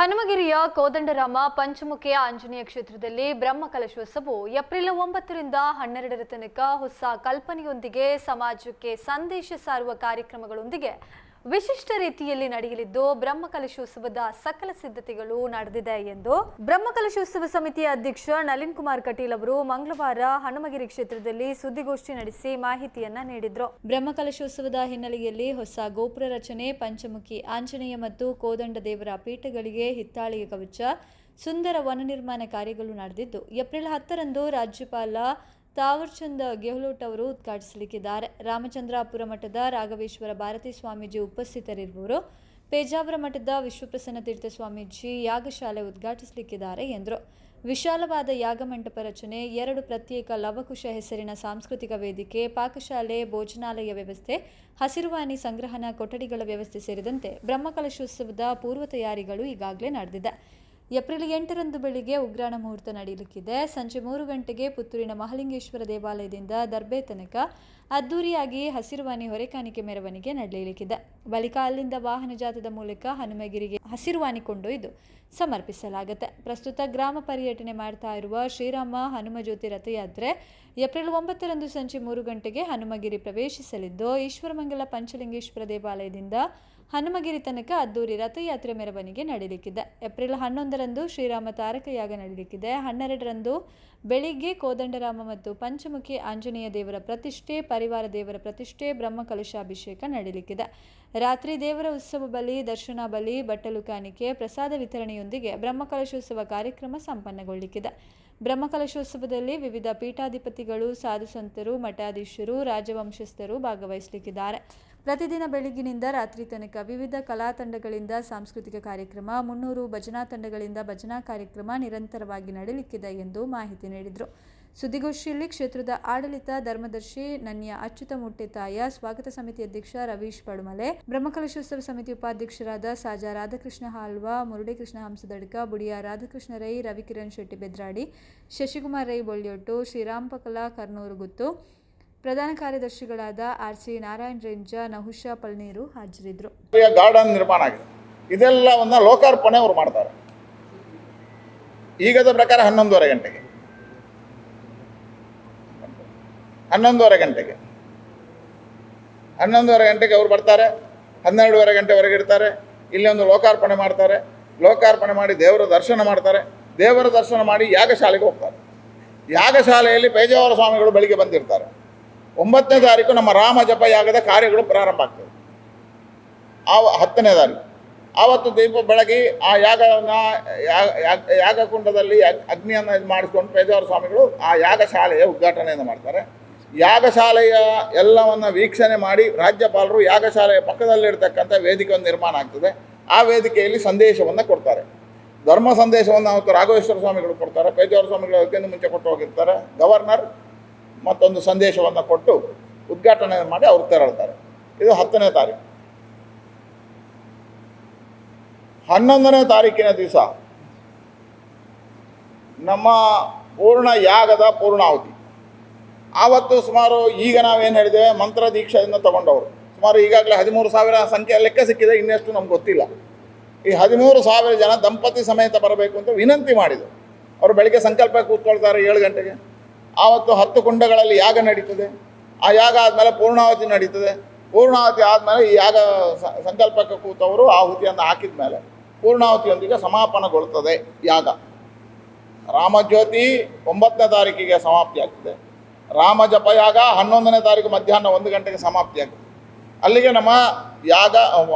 ಹನುಮಗಿರಿಯ ಕೋದಂಡರಾಮ ಪಂಚಮುಖಿಯ ಆಂಜನೇಯ ಕ್ಷೇತ್ರದಲ್ಲಿ ಬ್ರಹ್ಮಕಲಶೋತ್ಸವವು ಏಪ್ರಿಲ್ 9ರಿಂದ 12ರ ತನಕ ಹೊಸ ಕಲ್ಪನೆಯೊಂದಿಗೆ ಸಮಾಜಕ್ಕೆ ಸಂದೇಶ ಸಾರುವ ಕಾರ್ಯಕ್ರಮಗಳೊಂದಿಗೆ ವಿಶಿಷ್ಟ ರೀತಿಯಲ್ಲಿ ನಡೆಯಲಿದ್ದು ಬ್ರಹ್ಮಕಲಶೋತ್ಸವದ ಸಕಲ ಸಿದ್ಧತೆಗಳು ನಡೆದಿದೆ ಎಂದು ಬ್ರಹ್ಮಕಲಶೋತ್ಸವ ಸಮಿತಿಯ ಅಧ್ಯಕ್ಷ ನಳಿನ್ ಕುಮಾರ್ ಕಟೀಲ್ ಅವರು ಮಂಗಳವಾರ ಹನುಮಗಿರಿ ಕ್ಷೇತ್ರದಲ್ಲಿ ಸುದ್ದಿಗೋಷ್ಠಿ ನಡೆಸಿ ಮಾಹಿತಿಯನ್ನ ನೀಡಿದರು. ಬ್ರಹ್ಮಕಲಶೋತ್ಸವದ ಹಿನ್ನೆಲೆಯಲ್ಲಿ ಹೊಸ ಗೋಪುರ ರಚನೆ, ಪಂಚಮುಖಿ ಆಂಜನೇಯ ಮತ್ತು ಕೋದಂಡ ದೇವರ ಪೀಠಗಳಿಗೆ ಹಿತ್ತಾಳೆಯ ಕವಚ, ಸುಂದರ ವನ ನಿರ್ಮಾಣ ಕಾರ್ಯಗಳು ನಡೆದಿದ್ದು ಏಪ್ರಿಲ್ 10ರಂದು ರಾಜ್ಯಪಾಲ ತಾವರ್ಚಂದ್ ಗೆಹ್ಲೋಟ್ ಅವರು ಉದ್ಘಾಟಿಸಲಿದ್ದಾರೆ. ರಾಮಚಂದ್ರಾಪುರ ಮಠದ ರಾಘವೇಶ್ವರ ಭಾರತಿ ಸ್ವಾಮೀಜಿ ಉಪಸ್ಥಿತರಿರುವರು. ಪೇಜಾವರ ಮಠದ ವಿಶ್ವಪ್ರಸನ್ನ ತೀರ್ಥ ಸ್ವಾಮೀಜಿ ಯಾಗಶಾಲೆ ಉದ್ಘಾಟಿಸಲಿದ್ದಾರೆ ಎಂದರು. ವಿಶಾಲವಾದ ಯಾಗ ಮಂಟಪ ರಚನೆ, 2 ಪ್ರತ್ಯೇಕ ಲವಕುಶ ಹೆಸರಿನ ಸಾಂಸ್ಕೃತಿಕ ವೇದಿಕೆ, ಪಾಕಶಾಲೆ, ಭೋಜನಾಲಯ ವ್ಯವಸ್ಥೆ, ಹಸಿರುವಾನಿ ಸಂಗ್ರಹಣಾ ಕೊಠಡಿಗಳ ವ್ಯವಸ್ಥೆ ಸೇರಿದಂತೆ ಬ್ರಹ್ಮಕಲಶೋತ್ಸವದ ಪೂರ್ವ ತಯಾರಿಗಳು ಈಗಾಗಲೇ ನಡೆದಿದೆ. ಏಪ್ರಿಲ್ 8ರಂದು ಬೆಳಿಗ್ಗೆ ಉಗ್ರಾಣ ಮುಹೂರ್ತ ನಡೆಯಲಿಕ್ಕಿದೆ. ಸಂಜೆ 3 ಗಂಟೆಗೆ ಪುತ್ತೂರಿನ ಮಹಾಲಿಂಗೇಶ್ವರ ದೇವಾಲಯದಿಂದ ದರ್ಬೆ ತನಕ ಅದ್ದೂರಿಯಾಗಿ ಹಸಿರುವಾನಿ ಹೊರೆಕಾಣಿಕೆ ಮೆರವಣಿಗೆ ನಡೆಯಲಿಕ್ಕಿದೆ. ಬಳಿಕ ಅಲ್ಲಿಂದ ವಾಹನ ಜಾಥದ ಮೂಲಕ ಹನುಮಗಿರಿಗೆ ಹಸಿರುವಾನಿ ಕೊಂಡೊಯ್ದು ಸಮರ್ಪಿಸಲಾಗುತ್ತೆ. ಪ್ರಸ್ತುತ ಗ್ರಾಮ ಪರ್ಯಟನೆ ಮಾಡ್ತಾ ಇರುವ ಶ್ರೀರಾಮ ಹನುಮಜ್ಯೋತಿ ರಥಯಾತ್ರೆ ಏಪ್ರಿಲ್ 9ರಂದು ಸಂಜೆ 3 ಗಂಟೆಗೆ ಹನುಮಗಿರಿ ಪ್ರವೇಶಿಸಲಿದ್ದು, ಈಶ್ವರಮಂಗಲ ಪಂಚಲಿಂಗೇಶ್ವರ ದೇವಾಲಯದಿಂದ ಹನುಮಗಿರಿ ತನಕ ಅದ್ದೂರಿ ರಥಯಾತ್ರೆ ಮೆರವಣಿಗೆ ನಡೆಯಲಿಕ್ಕಿದೆ. ಏಪ್ರಿಲ್ 11ರಂದು ಶ್ರೀರಾಮ ತಾರಕ ಯಾಗ ನಡೆಯಲಿಕ್ಕಿದೆ. 12ರಂದು ಬೆಳಿಗ್ಗೆ ಕೋದಂಡರಾಮ ಮತ್ತು ಪಂಚಮುಖಿ ಆಂಜನೇಯ ದೇವರ ಪ್ರತಿಷ್ಠೆ, ಪರಿವಾರ ದೇವರ ಪ್ರತಿಷ್ಠೆ, ಬ್ರಹ್ಮಕಲಶಾಭಿಷೇಕ ನಡೆಯಲಿಕ್ಕಿದೆ. ರಾತ್ರಿ ದೇವರ ಉತ್ಸವ ಬಲಿ, ದರ್ಶನ ಬಲಿ, ಬಟ್ಟಲು ಕಾಣಿಕೆ, ಪ್ರಸಾದ ವಿತರಣೆಯೊಂದಿಗೆ ಬ್ರಹ್ಮಕಲಶೋತ್ಸವ ಕಾರ್ಯಕ್ರಮ ಸಂಪನ್ನಗೊಳ್ಳಲಿಕ್ಕಿದೆ. ಬ್ರಹ್ಮಕಲಶೋತ್ಸವದಲ್ಲಿ ವಿವಿಧ ಪೀಠಾಧಿಪತಿಗಳು, ಸಾಧು ಸಂತರು, ಮಠಾಧೀಶರು, ರಾಜವಂಶಸ್ಥರು ಭಾಗವಹಿಸಲಿಕ್ಕಿದ್ದಾರೆ. ಪ್ರತಿದಿನ ಬೆಳಗ್ಗಿನಿಂದ ರಾತ್ರಿ ತನಕ ವಿವಿಧ ಕಲಾ ತಂಡಗಳಿಂದ ಸಾಂಸ್ಕೃತಿಕ ಕಾರ್ಯಕ್ರಮ, 300 ಭಜನಾ ತಂಡಗಳಿಂದ ಭಜನಾ ಕಾರ್ಯಕ್ರಮ ನಿರಂತರವಾಗಿ ನಡೆಯಲಿಕ್ಕಿದೆ ಎಂದು ಮಾಹಿತಿ ನೀಡಿದರು. ಸುದ್ದಿಗೋಷ್ಠಿಯಲ್ಲಿ ಕ್ಷೇತ್ರದ ಆಡಳಿತ ಧರ್ಮದರ್ಶಿ ನನ್ಯ ಅಚ್ಯುತ ಮುಟ್ಟೆತಾಯ, ಸ್ವಾಗತ ಸಮಿತಿ ಅಧ್ಯಕ್ಷ ರವೀಶ್ ಪಡುಮಲೆ, ಬ್ರಹ್ಮಕಲಶೋತ್ಸವ ಸಮಿತಿ ಉಪಾಧ್ಯಕ್ಷರಾದ ಸಾಜಾ ರಾಧಾಕೃಷ್ಣ ಹಾಲ್ವಾ, ಮುರುಡೇಕೃಷ್ಣ ಹಂಸದಡ್ಕ, ಬುಡಿಯಾ ರಾಧಾಕೃಷ್ಣ ರೈ, ರವಿಕಿರಣ್ ಶೆಟ್ಟಿ ಬೆದ್ರಾಡಿ, ಶಶಿಕುಮಾರ್ ರೈ ಬೊಳ್ಳಿಯೊಟ್ಟು, ಶ್ರೀರಾಮಪಕಲ ಕರ್ನೂರು ಗುತ್ತು, ಪ್ರಧಾನ ಕಾರ್ಯದರ್ಶಿಗಳಾದ ಆರ್.ಸಿ. ನಾರಾಯಣ ರೇಂಜ, ನಹುಷಾ ಪಳ್ನೀರು ಹಾಜರಿದ್ದರು. ಗಾರ್ಡನ್ ನಿರ್ಮಾಣ ಆಗಿದೆ. ಇದೆಲ್ಲವನ್ನ ಲೋಕಾರ್ಪಣೆ ಅವರು ಮಾಡ್ತಾರೆ. ಈಗದ ಪ್ರಕಾರ 11:30 ಗಂಟೆಗೆ 11:30 ಗಂಟೆಗೆ ಅವ್ರು ಬರ್ತಾರೆ. 12:30 ಗಂಟೆವರೆಗೆ ಇರ್ತಾರೆ. ಇಲ್ಲಿ ಒಂದು ಲೋಕಾರ್ಪಣೆ ಮಾಡ್ತಾರೆ. ಲೋಕಾರ್ಪಣೆ ಮಾಡಿ ದೇವರ ದರ್ಶನ ಮಾಡ್ತಾರೆ. ದೇವರ ದರ್ಶನ ಮಾಡಿ ಯಾಗಶಾಲೆಗೆ ಹೋಗ್ತಾರೆ. ಯಾಗಶಾಲೆಯಲ್ಲಿ ಪೇಜಾವರ ಸ್ವಾಮಿಗಳು ಬೆಳಿಗ್ಗೆ ಬಂದಿರ್ತಾರೆ. 9ನೇ ತಾರೀಕು ನಮ್ಮ ರಾಮ ಜಪ ಯಾಗದ ಕಾರ್ಯಗಳು ಪ್ರಾರಂಭ ಆಗ್ತದೆ. 10ನೇ ತಾರೀಕು ಆವತ್ತು ದೀಪ ಬೆಳಗಿ ಆ ಯಾಗಕುಂಡದಲ್ಲಿ ಅಗ್ನಿಯನ್ನು ಇದು ಮಾಡಿಸ್ಕೊಂಡು ಪೇಜಾವರ ಸ್ವಾಮಿಗಳು ಆ ಯಾಗಶಾಲೆಯ ಉದ್ಘಾಟನೆಯನ್ನು ಮಾಡ್ತಾರೆ. ಯಾಗಶಾಲೆಯ ಎಲ್ಲವನ್ನು ವೀಕ್ಷಣೆ ಮಾಡಿ ರಾಜ್ಯಪಾಲರು ಯಾಗಶಾಲೆಯ ಪಕ್ಕದಲ್ಲಿರ್ತಕ್ಕಂಥ ವೇದಿಕೆಯನ್ನು ನಿರ್ಮಾಣ ಆಗ್ತದೆ. ಆ ವೇದಿಕೆಯಲ್ಲಿ ಸಂದೇಶವನ್ನು ಕೊಡ್ತಾರೆ. ಧರ್ಮ ಸಂದೇಶವನ್ನು ಅವತ್ತು ರಾಘವೇಶ್ವರ ಸ್ವಾಮಿಗಳು ಕೊಡ್ತಾರೆ. ಪೇಜಾವರ ಸ್ವಾಮಿಗಳು ಅದಕ್ಕಿಂತ ಮುಂಚೆ ಕೊಟ್ಟು ಹೋಗಿರ್ತಾರೆ. ಗವರ್ನರ್ ಮತ್ತೊಂದು ಸಂದೇಶವನ್ನು ಕೊಟ್ಟು ಉದ್ಘಾಟನೆ ಮಾಡಿ ಅವರು ತೆರಳ್ತಾರೆ. ಇದು 10ನೇ ತಾರೀಕು. 11ನೇ ತಾರೀಕಿನ ದಿವಸ ನಮ್ಮ ಪೂರ್ಣ ಯಾಗದ ಪೂರ್ಣಾಹುತಿ. ಆವತ್ತು ಸುಮಾರು ಈಗ ನಾವೇನು ಹೇಳಿದ್ದೇವೆ ಮಂತ್ರ ದೀಕ್ಷೆಯನ್ನು ತಗೊಂಡವರು ಸುಮಾರು ಈಗಾಗಲೇ 13,000 ಸಂಖ್ಯೆ ಲೆಕ್ಕ ಸಿಕ್ಕಿದೆ. ಇನ್ನೆಷ್ಟು ನಮ್ಗೆ ಗೊತ್ತಿಲ್ಲ. ಈ 13,000 ಜನ ದಂಪತಿ ಸಮೇತ ಬರಬೇಕು ಅಂತ ವಿನಂತಿ ಮಾಡಿದರು. ಅವರು ಬೆಳಗ್ಗೆ ಸಂಕಲ್ಪ ಕೂತ್ಕೊಳ್ತಾರೆ 7 ಗಂಟೆಗೆ. ಆವತ್ತು 10 ಕುಂಡಗಳಲ್ಲಿ ಯಾಗ ನಡೀತದೆ. ಆ ಯಾಗ ಆದಮೇಲೆ ಪೂರ್ಣಾಹುತಿ ನಡೀತದೆ. ಪೂರ್ಣಾಹುತಿ ಆದಮೇಲೆ ಈ ಯಾಗ ಸಂಕಲ್ಪಕ್ಕೆ ಕೂತವರು ಆಹುತಿಯನ್ನು ಹಾಕಿದ ಮೇಲೆ ಪೂರ್ಣಾಹುತಿಯೊಂದಿಗೆ ಸಮಾಪನಗೊಳ್ಳುತ್ತದೆ ಯಾಗ. ರಾಮಜ್ಯೋತಿ 9ನೇ ತಾರೀಕಿಗೆ ಸಮಾಪ್ತಿ ಆಗ್ತದೆ. ರಾಮ ಜಪ ಯಾಗ 11ನೇ ತಾರೀಕು ಮಧ್ಯಾಹ್ನ 1 ಗಂಟೆಗೆ ಸಮಾಪ್ತಿ ಆಗ್ತದೆ. ಅಲ್ಲಿಗೆ ನಮ್ಮ ಯಾಗ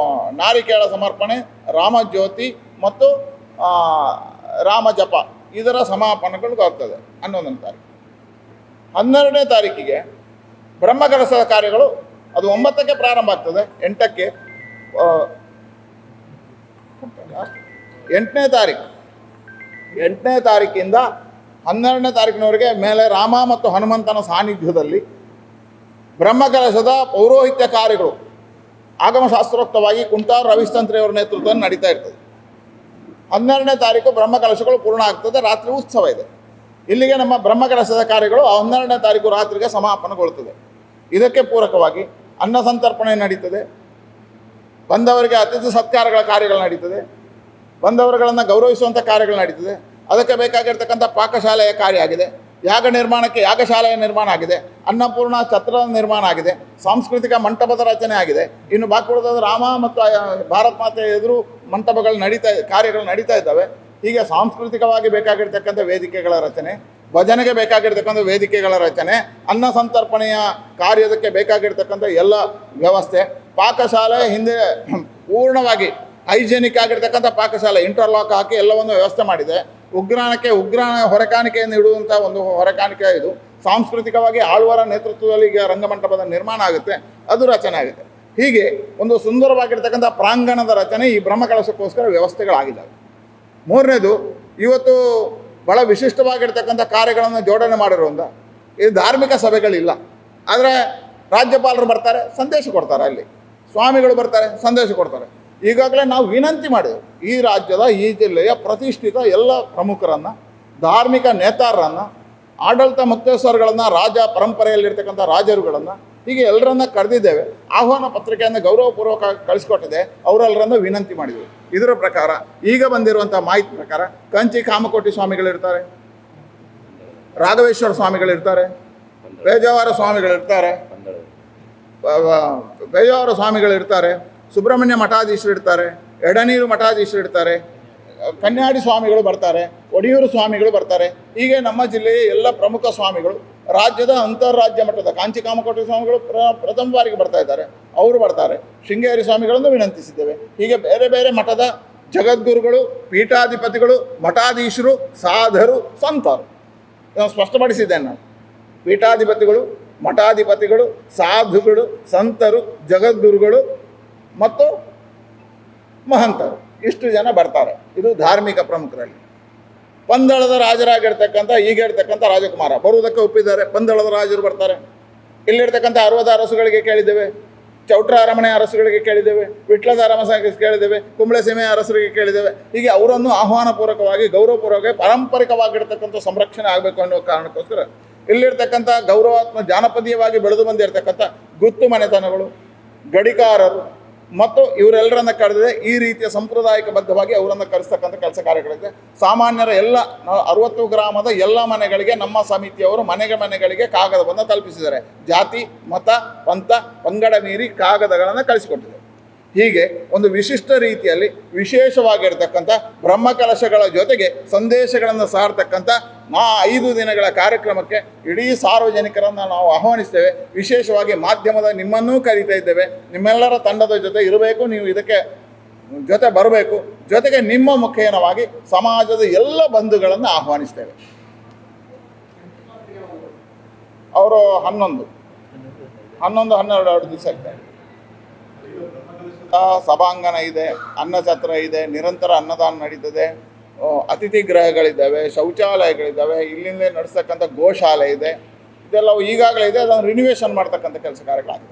ನಾರಿಕೇಳ ಸಮರ್ಪಣೆ, ರಾಮಜ್ಯೋತಿ ಮತ್ತು ರಾಮ ಜಪ ಇದರ ಸಮಾಪನಗೊಳ್ಳುತ್ತದೆ 11ನೇ ತಾರೀಕು. 12ನೇ ತಾರೀಕಿಗೆ ಬ್ರಹ್ಮಕಲಶದ ಕಾರ್ಯಗಳು ಅದು 9ಕ್ಕೆ ಪ್ರಾರಂಭ ಆಗ್ತದೆ. 8ಕ್ಕೆ 8ನೇ ತಾರೀಕಿಂದ 12ನೇ ತಾರೀಕಿನವರೆಗೆ ಮೇಲೆ ರಾಮ ಮತ್ತು ಹನುಮಂತನ ಸಾನ್ನಿಧ್ಯದಲ್ಲಿ ಬ್ರಹ್ಮಕಲಶದ ಪೌರೋಹಿತ್ಯ ಕಾರ್ಯಗಳು ಆಗಮಶಾಸ್ತ್ರೋಕ್ತವಾಗಿ ಕುಂಟಾರ್ ರವಿಸ್ತಂತ್ರಿಯವರ ನೇತೃತ್ವದಲ್ಲಿ ನಡೀತಾ ಇರ್ತದೆ. 12ನೇ ತಾರೀಕು ಬ್ರಹ್ಮಕಲಶಗಳು ಪೂರ್ಣ ಆಗ್ತದೆ. ರಾತ್ರಿ ಉತ್ಸವ ಇದೆ. ಇಲ್ಲಿಗೆ ನಮ್ಮ ಬ್ರಹ್ಮಕಲಶದ ಕಾರ್ಯಗಳು 12ನೇ ತಾರೀಕು ರಾತ್ರಿಗೆ ಸಮಾಪನಗೊಳ್ಳುತ್ತದೆ. ಇದಕ್ಕೆ ಪೂರಕವಾಗಿ ಅನ್ನ ಸಂತರ್ಪಣೆ ನಡೀತದೆ. ಬಂದವರಿಗೆ ಅತಿಥಿ ಸತ್ಕಾರಗಳ ಕಾರ್ಯಗಳು ನಡೀತದೆ. ಬಂದವರುಗಳನ್ನು ಗೌರವಿಸುವಂಥ ಕಾರ್ಯಗಳು ನಡೀತದೆ. ಅದಕ್ಕೆ ಬೇಕಾಗಿರ್ತಕ್ಕಂಥ ಪಾಕಶಾಲೆಯ ಕಾರ್ಯ ಆಗಿದೆ. ಯಾಗ ನಿರ್ಮಾಣಕ್ಕೆ ಯಾಗಶಾಲೆಯ ನಿರ್ಮಾಣ ಆಗಿದೆ. ಅನ್ನಪೂರ್ಣ ಛತ್ರದ ನಿರ್ಮಾಣ ಆಗಿದೆ. ಸಾಂಸ್ಕೃತಿಕ ಮಂಟಪದ ರಚನೆ ಆಗಿದೆ. ಇನ್ನು ಬಾಕಿ ಉಳಿದ ರಾಮ ಮತ್ತು ಭಾರತ ಮಾತೆ ಎದುರು ಮಂಟಪಗಳು ಕಾರ್ಯಗಳು ನಡೀತಾ ಇದ್ದಾವೆ. ಹೀಗೆ ಸಾಂಸ್ಕೃತಿಕವಾಗಿ ಬೇಕಾಗಿರ್ತಕ್ಕಂಥ ವೇದಿಕೆಗಳ ರಚನೆ, ಭಜನೆಗೆ ಬೇಕಾಗಿರ್ತಕ್ಕಂಥ ವೇದಿಕೆಗಳ ರಚನೆ, ಅನ್ನ ಸಂತರ್ಪಣೆಯ ಕಾರ್ಯದಕ್ಕೆ ಬೇಕಾಗಿರ್ತಕ್ಕಂಥ ಎಲ್ಲ ವ್ಯವಸ್ಥೆ, ಪಾಕಶಾಲೆ ಹಿಂದೆ ಪೂರ್ಣವಾಗಿ ಹೈಜೆನಿಕ್ ಆಗಿರ್ತಕ್ಕಂಥ ಪಾಕಶಾಲೆ ಇಂಟರ್ಲಾಕ್ ಹಾಕಿ ಎಲ್ಲವನ್ನು ವ್ಯವಸ್ಥೆ ಮಾಡಿದೆ. ಉಗ್ರಾಣ ಹೊರಕಾಣಿಕೆಯನ್ನು ಇಡುವಂಥ ಒಂದು ಹೊರಕಾಣಿಕೆ ಇದು. ಸಾಂಸ್ಕೃತಿಕವಾಗಿ ಆಳ್ವರ ನೇತೃತ್ವದಲ್ಲಿ ಈಗ ರಂಗಮಂಟಪದ ನಿರ್ಮಾಣ ಆಗುತ್ತೆ, ಅದು ರಚನೆ ಆಗುತ್ತೆ. ಹೀಗೆ ಒಂದು ಸುಂದರವಾಗಿರ್ತಕ್ಕಂಥ ಪ್ರಾಂಗಣದ ರಚನೆ ಈ ಬ್ರಹ್ಮಕಲಶಕ್ಕೋಸ್ಕರ ವ್ಯವಸ್ಥೆಗಳಾಗಿದ್ದಾವೆ. ಮೂರನೇದು, ಇವತ್ತು ಭಾಳ ವಿಶಿಷ್ಟವಾಗಿರ್ತಕ್ಕಂಥ ಕಾರ್ಯಗಳನ್ನು ಜೋಡಣೆ ಮಾಡಿರುವಂಥ ಇದು ಧಾರ್ಮಿಕ ಸಭೆಗಳಿಲ್ಲ. ಆದರೆ ರಾಜ್ಯಪಾಲರು ಬರ್ತಾರೆ, ಸಂದೇಶ ಕೊಡ್ತಾರೆ, ಅಲ್ಲಿ ಸ್ವಾಮಿಗಳು ಬರ್ತಾರೆ, ಸಂದೇಶ ಕೊಡ್ತಾರೆ. ಈಗಾಗಲೇ ನಾವು ವಿನಂತಿ ಮಾಡಿದೆವು, ಈ ರಾಜ್ಯದ ಈ ಜಿಲ್ಲೆಯ ಪ್ರತಿಷ್ಠಿತ ಎಲ್ಲ ಪ್ರಮುಖರನ್ನು, ಧಾರ್ಮಿಕ ನೇತಾರರನ್ನು, ಆಡಳಿತ ಮುಕ್ತೇಶ್ವರಗಳನ್ನು, ರಾಜ ಪರಂಪರೆಯಲ್ಲಿರ್ತಕ್ಕಂಥ ರಾಜರುಗಳನ್ನು, ಹೀಗೆ ಎಲ್ಲರನ್ನ ಕರೆದಿದ್ದೇವೆ. ಆಹ್ವಾನ ಪತ್ರಿಕೆಯನ್ನು ಗೌರವಪೂರ್ವಕ ಕಳಿಸ್ಕೊಟ್ಟಿದೆ. ಅವರೆಲ್ಲರನ್ನು ವಿನಂತಿ ಮಾಡಿದ್ವಿ. ಇದರ ಪ್ರಕಾರ ಈಗ ಬಂದಿರುವಂಥ ಮಾಹಿತಿ ಪ್ರಕಾರ ಕಂಚಿ ಕಾಮಕೋಟಿ ಸ್ವಾಮಿಗಳಿರ್ತಾರೆ, ರಾಘವೇಶ್ವರ ಸ್ವಾಮಿಗಳಿರ್ತಾರೆ, ಬೇಜಾವರ ಸ್ವಾಮಿಗಳಿರ್ತಾರೆ, ಬೇಜಾವರ ಸ್ವಾಮಿಗಳಿರ್ತಾರೆ, ಸುಬ್ರಹ್ಮಣ್ಯ ಮಠಾಧೀಶರು ಇರ್ತಾರೆ, ಎಡನೀರು ಮಠಾಧೀಶರು ಇರ್ತಾರೆ, ಕನ್ಯಾಡಿ ಸ್ವಾಮಿಗಳು ಬರ್ತಾರೆ, ಒಡಿಯೂರು ಸ್ವಾಮಿಗಳು ಬರ್ತಾರೆ. ಹೀಗೆ ನಮ್ಮ ಜಿಲ್ಲೆಯ ಎಲ್ಲ ಪ್ರಮುಖ ಸ್ವಾಮಿಗಳು, ರಾಜ್ಯದ ಅಂತಾರಾಜ್ಯ ಮಟ್ಟದ ಕಾಂಚಿ ಕಾಮಕೋಟಿ ಸ್ವಾಮಿಗಳು ಪ್ರಥಮ ಬಾರಿಗೆ ಬರ್ತಾ ಇದ್ದಾರೆ, ಅವರು ಬರ್ತಾರೆ. ಶೃಂಗೇರಿ ಸ್ವಾಮಿಗಳನ್ನು ವಿನಂತಿಸಿದ್ದೇವೆ. ಹೀಗೆ ಬೇರೆ ಬೇರೆ ಮಠದ ಜಗದ್ಗುರುಗಳು, ಪೀಠಾಧಿಪತಿಗಳು, ಮಠಾಧೀಶರು, ಸಾಧರು, ಸಂತರು, ನಾನು ಸ್ಪಷ್ಟಪಡಿಸಿದ್ದೇನೆ. ನಾನು ಪೀಠಾಧಿಪತಿಗಳು, ಮಠಾಧಿಪತಿಗಳು, ಸಾಧುಗಳು, ಸಂತರು, ಜಗದ್ಗುರುಗಳು ಮತ್ತು ಮಹಂತರು, ಇಷ್ಟು ಜನ ಬರ್ತಾರೆ. ಇದು ಧಾರ್ಮಿಕ ಪ್ರಮುಖರಲ್ಲಿ. ಪಂದಳದ ರಾಜರಾಗಿರ್ತಕ್ಕಂಥ ಈಗ ಇರ್ತಕ್ಕಂಥ ರಾಜಕುಮಾರ ಬರುವುದಕ್ಕೆ ಒಪ್ಪಿದ್ದಾರೆ. ಪಂದಳದ ರಾಜರು ಬರ್ತಾರೆ. ಇಲ್ಲಿರ್ತಕ್ಕಂಥ 60 ಅರಸುಗಳಿಗೆ ಕೇಳಿದ್ದೇವೆ, ಚೌಟ್ರ ಅರಮನೆ ಅರಸುಗಳಿಗೆ ಕೇಳಿದ್ದೇವೆ, ವಿಟ್ಲದ ಅರಮನೆಗೆ ಕೇಳಿದ್ದೇವೆ, ಕುಂಬಳೆ ಸೀಮೆಯ ಅರಸರಿಗೆ ಕೇಳಿದ್ದೇವೆ. ಹೀಗೆ ಅವರನ್ನು ಆಹ್ವಾನಪೂರ್ವಕವಾಗಿ ಗೌರವಪೂರ್ವಕವಾಗಿ ಪಾರಂಪರಿಕವಾಗಿರ್ತಕ್ಕಂಥ ಸಂರಕ್ಷಣೆ ಆಗಬೇಕು ಅನ್ನೋ ಕಾರಣಕ್ಕೋಸ್ಕರ ಇಲ್ಲಿರ್ತಕ್ಕಂಥ ಗೌರವಾತ್ಮ ಜಾನಪದೀಯವಾಗಿ ಬೆಳೆದು ಬಂದಿರತಕ್ಕಂಥ ಗುತ್ತು ಮನೆತನಗಳು, ಗಡಿಕಾರರು ಮತ್ತು ಇವರೆಲ್ಲರನ್ನ ಕರೆದಿದೆ. ಈ ರೀತಿಯ ಸಂಪ್ರದಾಯಿಕಬದ್ಧವಾಗಿ ಅವರನ್ನು ಕರೆಸ್ತಕ್ಕಂಥ ಕೆಲಸ ಕಾರ್ಯಗಳಿದೆ. ಸಾಮಾನ್ಯರ ಎಲ್ಲ 60 ಗ್ರಾಮದ ಎಲ್ಲ ಮನೆಗಳಿಗೆ ನಮ್ಮ ಸಮಿತಿಯವರು ಮನೆಗಳಿಗೆ ಕಾಗದವನ್ನು ತಲುಪಿಸಿದ್ದಾರೆ. ಜಾತಿ, ಮತ, ಪಂಥ, ಪಂಗಡ ಮೀರಿ ಕಾಗದಗಳನ್ನು ಕಳಿಸಿಕೊಟ್ಟಿದ್ದಾರೆ. ಹೀಗೆ ಒಂದು ವಿಶಿಷ್ಟ ರೀತಿಯಲ್ಲಿ ವಿಶೇಷವಾಗಿರ್ತಕ್ಕಂಥ ಬ್ರಹ್ಮಕಲಶಗಳ ಜೊತೆಗೆ ಸಂದೇಶಗಳನ್ನು ಸಾರ್ತಕ್ಕಂಥ 5 ದಿನಗಳ ಕಾರ್ಯಕ್ರಮಕ್ಕೆ ಇಡೀ ಸಾರ್ವಜನಿಕರನ್ನು ನಾವು ಆಹ್ವಾನಿಸ್ತೇವೆ. ವಿಶೇಷವಾಗಿ ಮಾಧ್ಯಮದ ನಿಮ್ಮನ್ನೂ ಕರೀತಾ ಇದ್ದೇವೆ. ನಿಮ್ಮೆಲ್ಲರ ತಂಡದ ಜೊತೆ ಇರಬೇಕು, ನೀವು ಇದಕ್ಕೆ ಜೊತೆ ಬರಬೇಕು. ಜೊತೆಗೆ ನಿಮ್ಮ ಮುಖೇನವಾಗಿ ಸಮಾಜದ ಎಲ್ಲ ಬಂಧುಗಳನ್ನು ಆಹ್ವಾನಿಸ್ತೇವೆ. ಅವರು 11, 12 ದಿವಸ ಇರ್ತಾರೆ. ಸಭಾಂಗಣ ಇದೆ, ಅನ್ನಛತ್ರ ಇದೆ, ನಿರಂತರ ಅನ್ನದಾನ ನಡೀತದೆ, ಅತಿಥಿ ಗೃಹಗಳಿದ್ದಾವೆ, ಶೌಚಾಲಯಗಳಿದ್ದಾವೆ, ಇಲ್ಲಿಂದ ನಡೆಸ್ತಕ್ಕಂಥ ಗೋಶಾಲೆ ಇದೆ. ಇದೆಲ್ಲವೂ ಈಗಾಗಲೇ ಇದೆ. ಅದನ್ನು ರಿನಿವೇಷನ್ ಮಾಡ್ತಕ್ಕಂಥ ಕೆಲಸ ಕಾರ್ಯಗಳಾಗಿದೆ.